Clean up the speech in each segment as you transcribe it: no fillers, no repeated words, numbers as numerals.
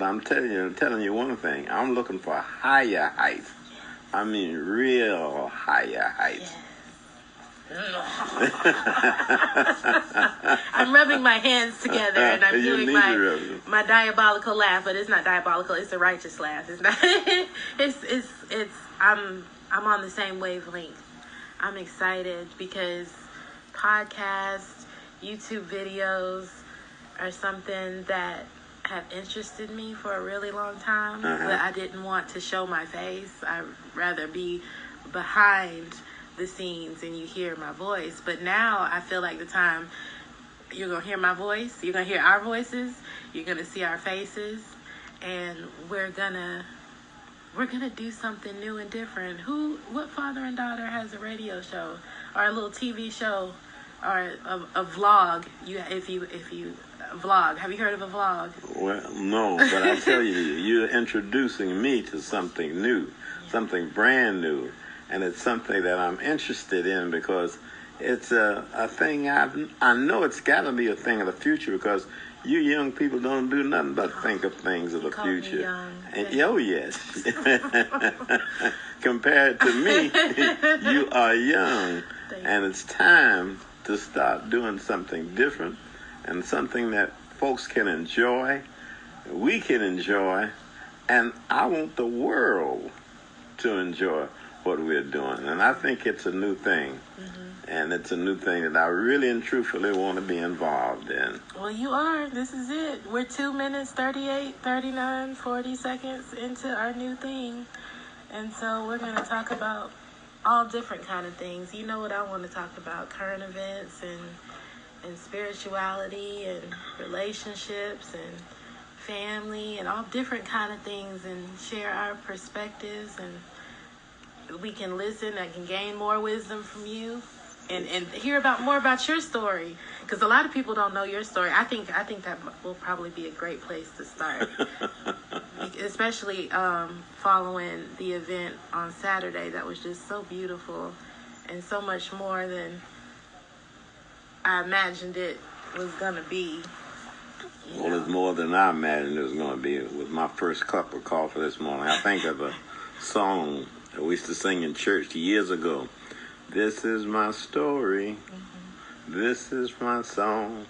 But I'm telling you one thing. I'm looking for higher heights. I mean, real higher heights. I'm rubbing my hands together and I'm doing my diabolical laugh, but it's not diabolical. It's a righteous laugh. It's not. I'm on the same wavelength. I'm excited because podcasts, YouTube videos are something that have interested me for a really long time, but I didn't want to show my face. I'd rather be behind the scenes and you hear my voice. But now I feel like the time you're going to hear my voice, you're going to hear our voices, you're going to see our faces, and we're going to do something new and different. What father and daughter has a radio show or a little TV show or a vlog? If you vlog, have you heard of a vlog? Well, no, but I tell you, you're introducing me to something new, something brand new, and it's something that I'm interested in because it's a thing I know it's got to be a thing of the future because you young people don't do nothing but think of things of the future. Me young. And oh yes, compared to me, you are young, and it's time to start doing something different and something that folks can enjoy, we can enjoy, and I want the world to enjoy what we're doing. And I think it's a new thing. And it's a new thing that I really and truthfully want to be involved in. Well, you are. This is it. We're 2 minutes, 38, 39, 40 seconds into our new thing. And so we're going to talk about all different kind of things. You know what I want to talk about, current events and spirituality and relationships and family and all different kind of things and share our perspectives, and we can listen. I can gain more wisdom from you and hear more about your story, because a lot of people don't know your story. I think that will probably be a great place to start, especially following the event on Saturday. That was just so beautiful and so much more than I imagined it was going to be. Well, it's more than I imagined it was going to be. With my first cup of coffee this morning, I think of a song that we used to sing in church years ago. This is my story. This is my song.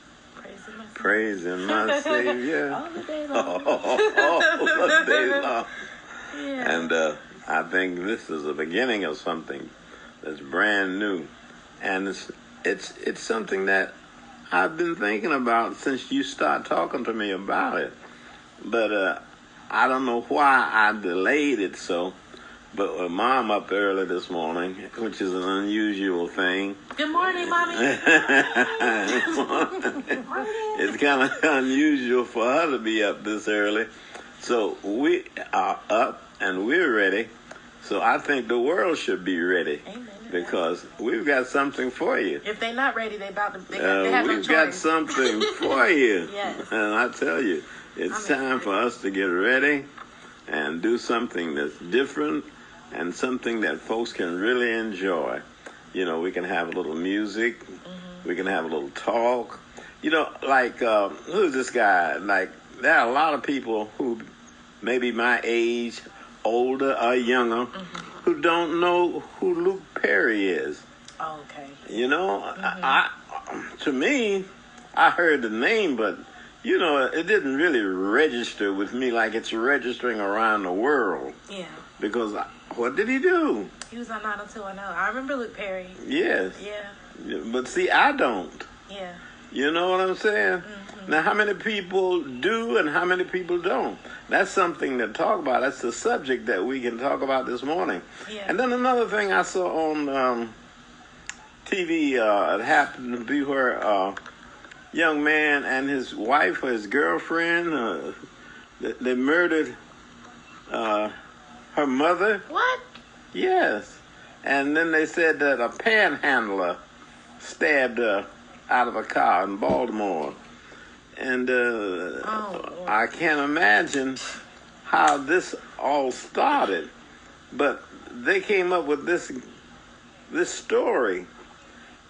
Praising my Savior. All the day long. All the day long. Yeah. And I think this is the beginning of something that's brand new. And it's something that I've been thinking about since you start talking to me about it. But I don't know why I delayed it so. But with Mom up early this morning, which is an unusual thing. Good morning, Mommy. It's kind of unusual for her to be up this early. So we are up and we're ready. So I think the world should be ready. Amen. Because we've got something for you. If they're not ready, they have no we've choice. got something for you. Yes. And I tell you, it's time for us to get ready and do something that's different and something that folks can really enjoy. You know, we can have a little music. We can have a little talk. You know, like, who's this guy? Like, there are a lot of people who maybe my age, older or younger, who don't know who Luke Perry is. Oh, okay. You know, to me, I heard the name, but, you know, it didn't really register with me like it's registering around the world. Yeah. Because what did he do? He was on 90210. I remember Luke Perry. Yes. Yeah. But see, I don't. Yeah. You know what I'm saying? Now, how many people do and how many people don't? That's something to talk about. That's the subject that we can talk about this morning. Yeah. And then another thing I saw on TV, it happened to be where a young man and his wife or his girlfriend, they murdered her mother. What? Yes. And then they said that a panhandler stabbed her out of a car in Baltimore. And I can't imagine how this all started. But they came up with this story,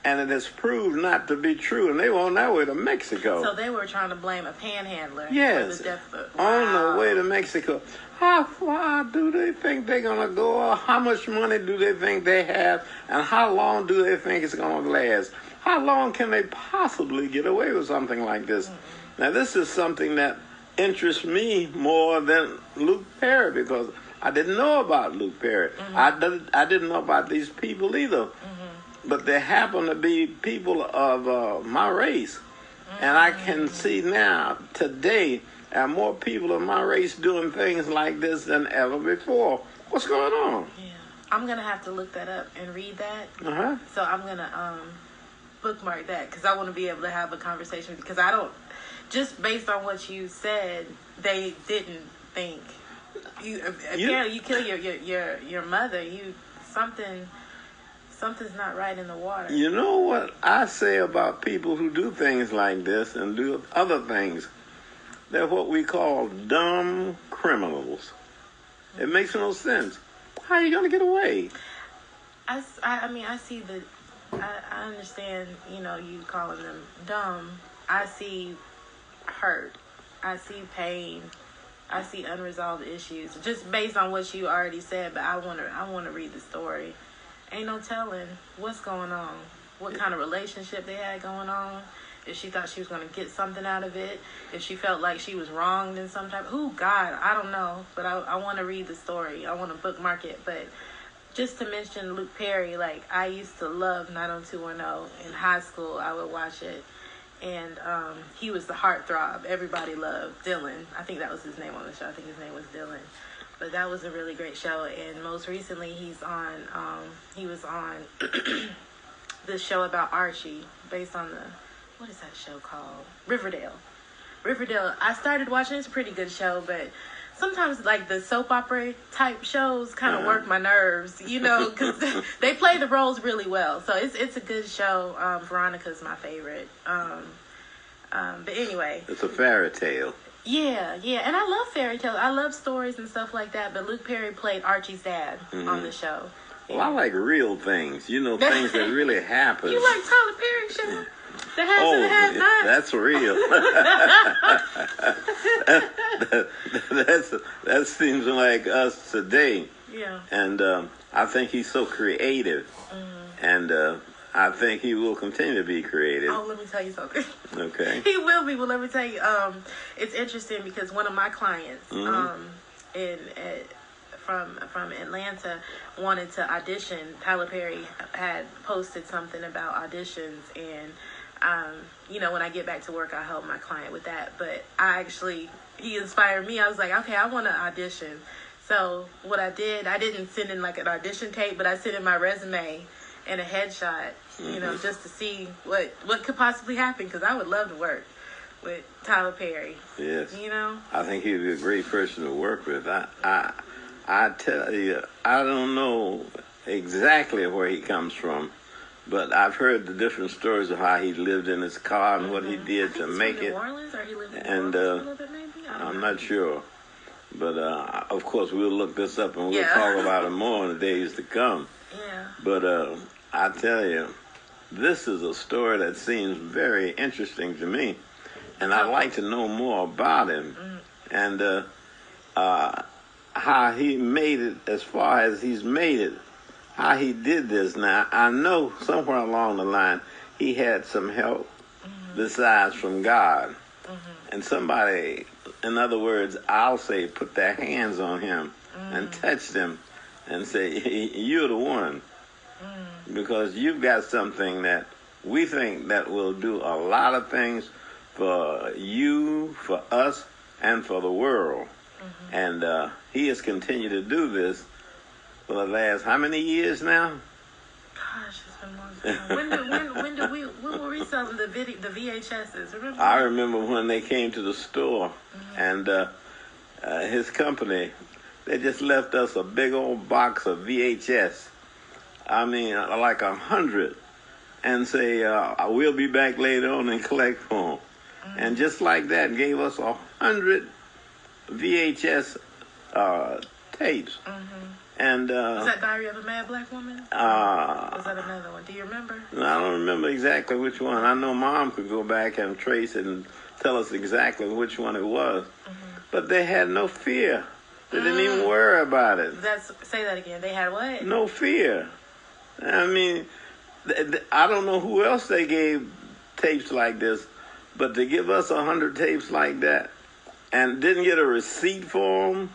and it has proved not to be true. And they were on their way to Mexico. So they were trying to blame a panhandler yes, for the death of... on the way to Mexico. How far do they think they're going to go? How much money do they think they have? And how long do they think it's going to last? How long can they possibly get away with something like this? Mm-hmm. Now, this is something that interests me more than Luke Perry, because I didn't know about Luke Perry. Mm-hmm. I didn't know about these people either. Mm-hmm. But they happen to be people of my race. Mm-hmm. And I can see now, today, there are more people of my race doing things like this than ever before. What's going on? Yeah, I'm going to have to look that up and read that. Uh-huh. So I'm going to bookmark that, because I want to be able to have a conversation, because I don't, just based on what you said, they didn't think. You kill your mother. Something's not right in the water. You know what I say about people who do things like this and do other things? They're what we call dumb criminals. It makes no sense. How are you going to get away? I mean, I see I understand, you calling them dumb. I see hurt. I see pain. I see unresolved issues. Just based on what you already said, but I want to read the story. Ain't no telling what's going on. What kind of relationship they had going on. If she thought she was going to get something out of it. If she felt like she was wronged in some type. God, I don't know. But I want to read the story. I want to bookmark it. But just to mention Luke Perry, like, I used to love 90210. In high school, I would watch it. And he was the heartthrob. Everybody loved Dylan. I think that was his name on the show. I think his name was Dylan. But that was a really great show. And most recently, he was on this show about Archie, based on what is that show called? Riverdale. I started watching. It's a pretty good show, but sometimes, like, the soap opera type shows kind of work my nerves, because they play the roles really well. So it's a good show. Veronica's my favorite. But anyway. It's a fairy tale. Yeah. And I love fairy tales. I love stories and stuff like that. But Luke Perry played Archie's dad on the show. Yeah. Well, I like real things. Things that really happen. You like Tyler Perry show? The has and the has not. That's real. that seems like us today. Yeah. And I think he's so creative. Mm-hmm. And I think he will continue to be creative. Oh, let me tell you something. Okay. He will be. Well, let me tell you. It's interesting because one of my clients from Atlanta wanted to audition. Tyler Perry had posted something about auditions, and when I get back to work, I'll help my client with that. But he inspired me. I was like, okay, I want to audition. So what I did, I didn't send in like an audition tape, but I sent in my resume and a headshot, just to see what could possibly happen, because I would love to work with Tyler Perry. Yes. I think he'd be a great person to work with. I tell you, I don't know exactly where he comes from. But I've heard the different stories of how he lived in his car and what he did to make it. New Orleans, or he lived in New Orleans a little bit, maybe? I'm not sure. But, of course, we'll look this up and we'll talk about it more in the days to come. Yeah. But I tell you, this is a story that seems very interesting to me. And I'd like to know more about him. And how he made it, as far as he's made it. How he did this. Now, I know somewhere along the line he had some help besides from God. And somebody, in other words, I'll say, put their hands on him and touched him and say, you're the one. Because you've got something that we think that will do a lot of things for you, for us, and for the world. And he has continued to do this for the last how many years now? Gosh, it's been a long time. When were we selling the VHSs? Remember? I remember when they came to the store, and his company, they just left us a big old box of VHS. I mean, like 100, and say, we'll be back later on and collect for them. And just like that, gave us 100 VHS tapes. And was that Diary of a Mad Black Woman? Was that another one? Do you remember? I don't remember exactly which one. I know Mom could go back and trace it and tell us exactly which one it was. but they had no fear. They didn't even worry about it. Say that again. They had what? No fear. I mean, I don't know who else they gave tapes like this, but to give us 100 tapes like that and didn't get a receipt for them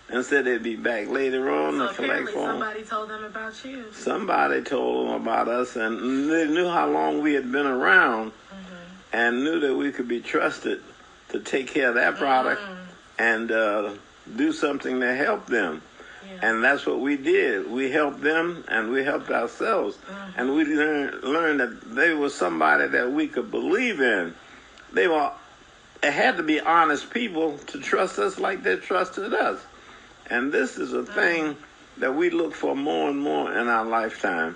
and said they'd be back later on to collect for them. Somebody told them about you. Somebody told them about us, and they knew how long we had been around and knew that we could be trusted to take care of that product and do something to help them. Yeah. And that's what we did. We helped them and we helped ourselves. And we learned that they were somebody that we could believe in. It had to be honest people to trust us like they trusted us. And this is a thing that we look for more and more in our lifetime.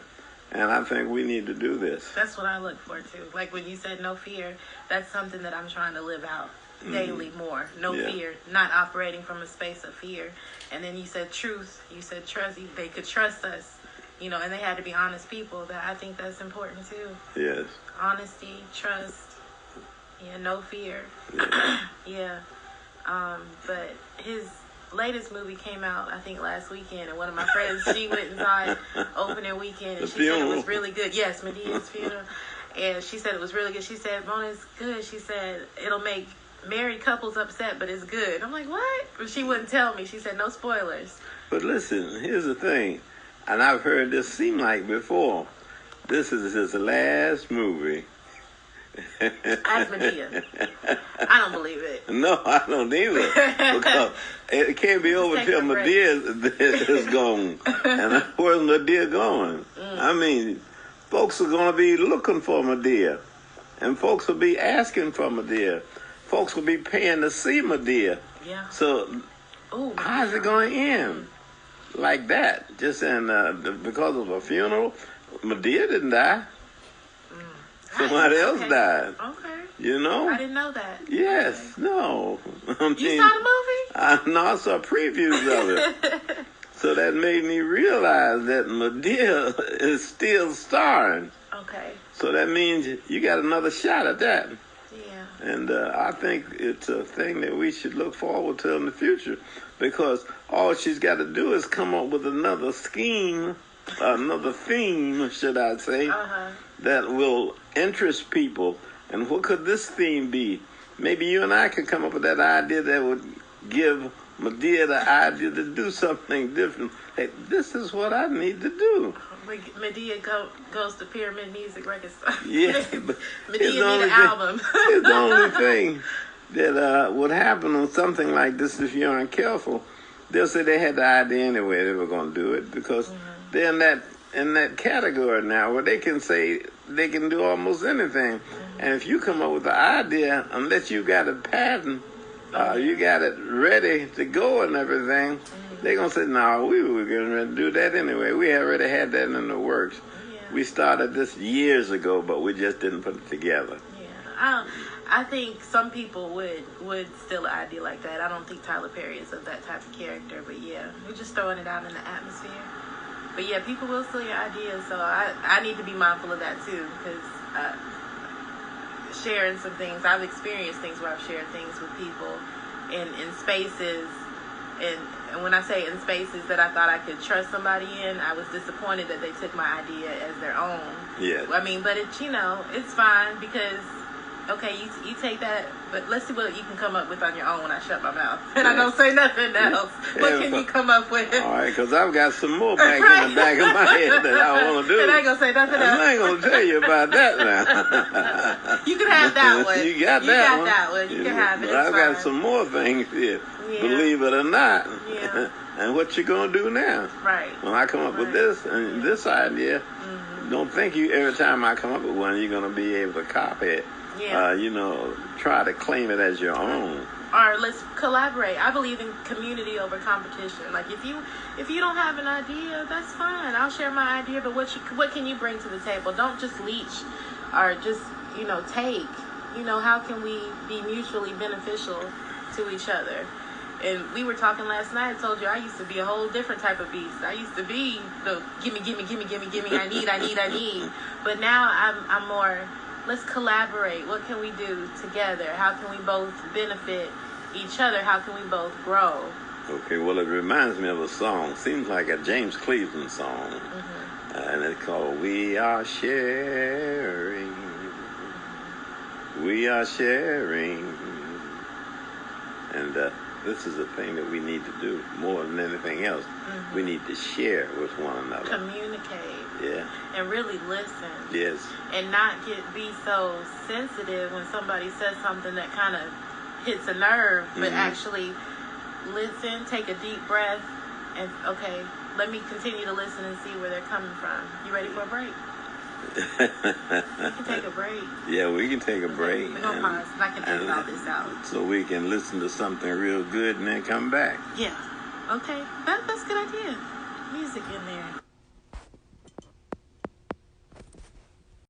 And I think we need to do this. That's what I look for, too. Like when you said no fear, that's something that I'm trying to live out daily more. No fear. Not operating from a space of fear. And then you said truth. You said trust. They could trust us. You know, and they had to be honest people. That I think that's important, too. Yes. Honesty, trust. Yeah, no fear. Yeah. But his latest movie came out, I think, last weekend, and one of my friends, she went and saw it opening weekend, and she said it was really good. Yes, Medea's funeral. And she said it was really good. She said, Mona, it's good. She said, it'll make married couples upset, but it's good. I'm like, what? But she wouldn't tell me. She said, no spoilers. But listen, here's the thing, and I've heard this seem like before. This is his last movie. As Medea. I don't believe it. No, I don't either. Because it can't be over till Medea is gone. And where's Medea going? I mean, folks are going to be looking for Medea. And folks will be asking for Medea. Folks will be paying to see Medea. Yeah. So, how's it going to end? Like that. Just because of a funeral? Medea didn't die. Somebody else died. Okay. You know? I didn't know that. Yes. No. You saw the movie? No, I saw previews of it. So that made me realize that Medea is still starring. Okay. So that means you got another shot at that. Yeah. And I think it's a thing that we should look forward to in the future. Because all she's got to do is come up with another scheme, another theme, should I say, that will interest people. And what could this theme be? Maybe you and I could come up with that idea that would give Medea the idea to do something different. Hey, this is what I need to do. Medea goes to Pyramid Music Record Store. Yeah, but Medea need an album. It's the only thing that would happen on something like this if you aren't careful. They'll say they had the idea anyway, they were going to do it, because they're in that category now where they can say they can do almost anything. And if you come up with the idea, unless you got a patent, you got it ready to go and everything, they're going to say, no, we were going to do that anyway. We already had that in the works. Yeah. We started this years ago, but we just didn't put it together. Yeah. I think some people would steal an idea like that. I don't think Tyler Perry is of that type of character, but yeah, we're just throwing it out in the atmosphere. But yeah, people will steal your ideas, so I need to be mindful of that too, because sharing some things, I've experienced things where I've shared things with people in spaces, and when I say in spaces that I thought I could trust somebody in, I was disappointed that they took my idea as their own. Yeah. I mean, but it's, it's fine because, okay, you take that, but let's see what you can come up with on your own when I shut my mouth. And I don't say nothing else. What can you come up with? All right, because I've got some more back in the back of my head that I want to do. And I ain't going to say nothing else. I ain't going to tell you about that now. You can have that one. You got that one. You can have it. But I've got some more things here, believe it or not. Yeah. And what you going to do now? Right. When I come up with this and this idea, don't think every time I come up with one, you're going to be able to copy it. Yeah. Try to claim it as your own. Or let's collaborate. I believe in community over competition. Like if you don't have an idea, that's fine. I'll share my idea, but what can you bring to the table? Don't just leech or just, take. How can we be mutually beneficial to each other? And we were talking last night. I told you I used to be a whole different type of beast. I used to be the gimme, I need. But now I'm more, let's collaborate. What can we do together? How can we both benefit each other, how can we both grow? Okay, well, it reminds me of a song. Seems like a James Cleveland song. And it's called We Are Sharing. We are sharing. And this is the thing that we need to do more than anything else. We need to share with one another. Communicate. Yeah. And really listen. Yes. And not be so sensitive when somebody says something that kind of hits a nerve, but actually listen, take a deep breath, and okay, let me continue to listen and see where they're coming from. You ready for a break? We can take a break. Yeah, we can take a break. We're going to pause and I can edit all this out. So we can listen to something real good and then come back. Yeah. Okay. That's a good idea. Music in there.